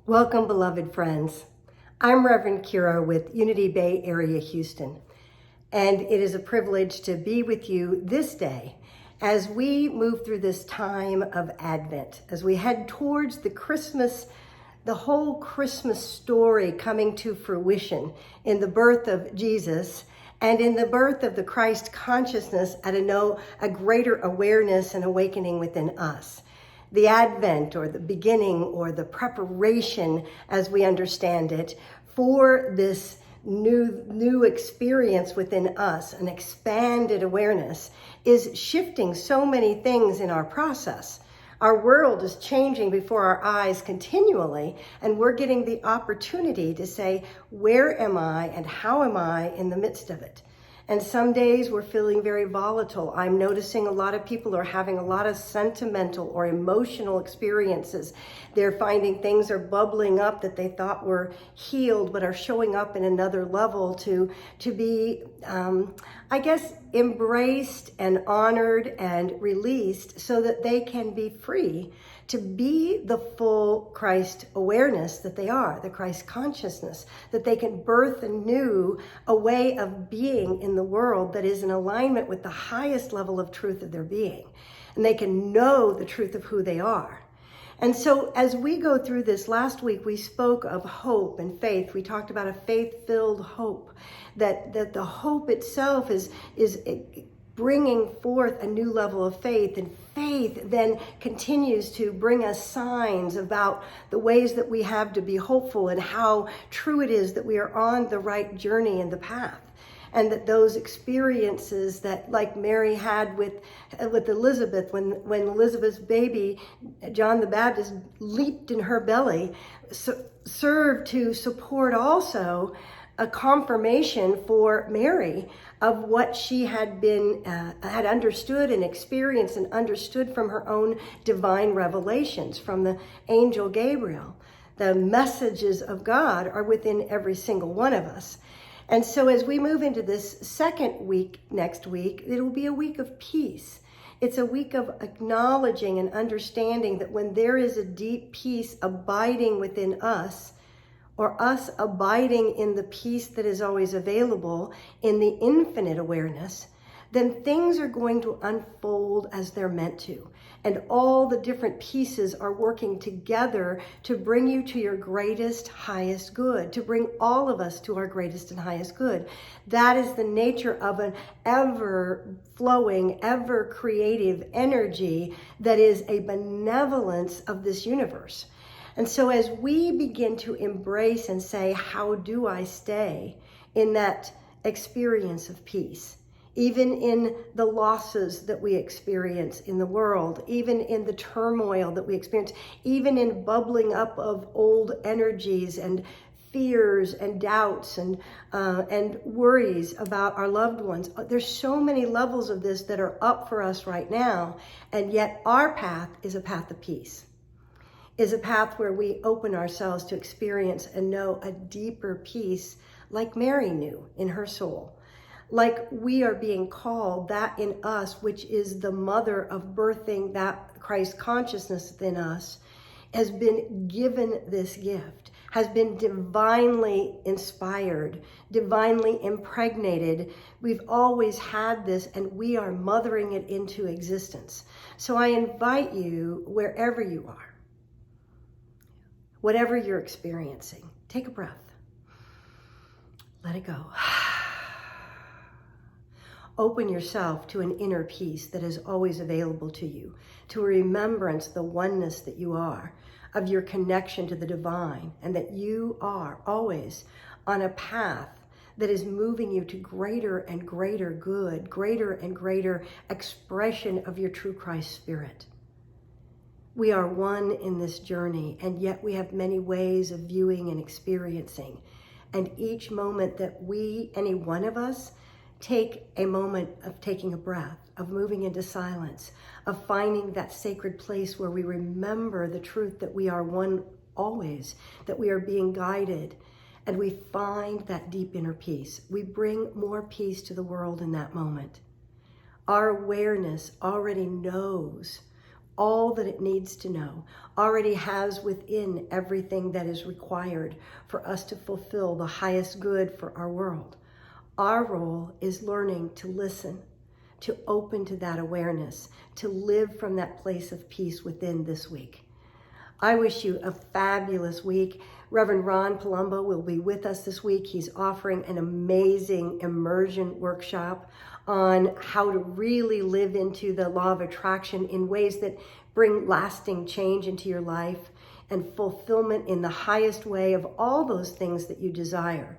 Welcome, beloved friends. I'm Reverend Kyra with Unity Bay Area, Houston, and it is a privilege to be with you this day as we move through this time of Advent, as we head towards the whole Christmas story coming to fruition in the birth of Jesus and in the birth of the Christ consciousness at a greater awareness and awakening within us. The Advent, or the beginning, or the preparation, as we understand it, for this new experience within us, an expanded awareness, is shifting so many things in our process. Our world is changing before our eyes continually, and we're getting the opportunity to say, where am I and how am I in the midst of it? And some days we're feeling very volatile. I'm noticing a lot of people are having a lot of sentimental or emotional experiences. They're finding things are bubbling up that they thought were healed, but are showing up in another level to be, embraced and honored and released so that they can be free to be the full Christ awareness that they are, the Christ consciousness, that they can birth anew a way of being in the world that is in alignment with the highest level of truth of their being. And they can know the truth of who they are. And so as we go through this, last week we spoke of hope and faith. We talked about a faith-filled hope, that the hope itself is bringing forth a new level of faith, and faith then continues to bring us signs about the ways that we have to be hopeful and how true it is that we are on the right journey and the path. And that those experiences that, like Mary had with Elizabeth, when Elizabeth's baby, John the Baptist, leaped in her belly, served to support also a confirmation for Mary of what she had had understood and experienced and understood from her own divine revelations from the angel Gabriel. The messages of God are within every single one of us. And so as we move into this second week, next week, it will be a week of peace. It's a week of acknowledging and understanding that when there is a deep peace abiding within us, or us abiding in the peace that is always available in the infinite awareness, then things are going to unfold as they're meant to. And all the different pieces are working together to bring you to your greatest, highest good, to bring all of us to our greatest and highest good. That is the nature of an ever-flowing, ever-creative energy that is a benevolence of this universe. And so as we begin to embrace and say, how do I stay in that experience of peace? Even in the losses that we experience in the world, even in the turmoil that we experience, even in bubbling up of old energies and fears and doubts and worries about our loved ones. There's so many levels of this that are up for us right now, and yet our path is a path of peace. Is a path where we open ourselves to experience and know a deeper peace like Mary knew in her soul. Like we are being called, that in us, which is the mother of birthing that Christ consciousness within us, has been given this gift, has been divinely inspired, divinely impregnated. We've always had this, and we are mothering it into existence. So I invite you, wherever you are, whatever you're experiencing, take a breath. Let it go. Open yourself to an inner peace that is always available to you, to a remembrance, the oneness that you are, of your connection to the divine, and that you are always on a path that is moving you to greater and greater good, greater and greater expression of your true Christ spirit. We are one in this journey, and yet we have many ways of viewing and experiencing. And each moment that any one of us, take a moment of taking a breath, of moving into silence, of finding that sacred place where we remember the truth that we are one always, that we are being guided, and we find that deep inner peace. We bring more peace to the world in that moment. Our awareness already knows all that it needs to know, already has within everything that is required for us to fulfill the highest good for our world. Our role is learning to listen, to open to that awareness, to live from that place of peace within this week. I wish you a fabulous week. Reverend Ron Palumbo will be with us this week. He's offering an amazing immersion workshop on how to really live into the law of attraction in ways that bring lasting change into your life and fulfillment in the highest way of all those things that you desire.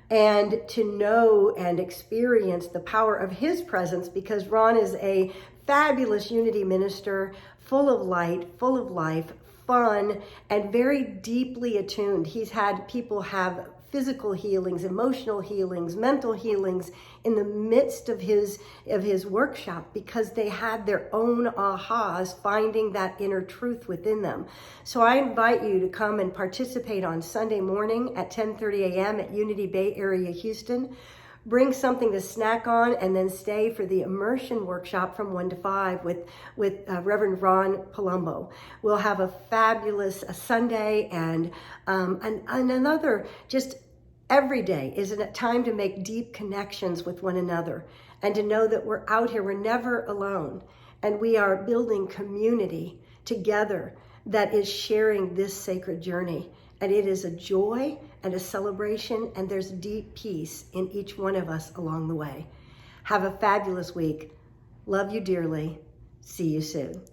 And to know and experience the power of his presence, because Ron is a fabulous unity minister, full of light, full of life, fun, and very deeply attuned. He's had people have physical healings, emotional healings, mental healings in the midst of his workshop because they had their own ahas, finding that inner truth within them. So I invite you to come and participate on Sunday morning at 10:30 a.m. at Unity Bay Area, Houston. Bring something to snack on and then stay for the immersion workshop from 1 to 5 with Reverend Ron Palumbo. We'll have a fabulous Sunday and another, just every day is a time to make deep connections with one another and to know that we're out here, we're never alone, and we are building community together that is sharing this sacred journey. And it is a joy and a celebration, and there's deep peace in each one of us along the way. Have a fabulous week. Love you dearly. See you soon.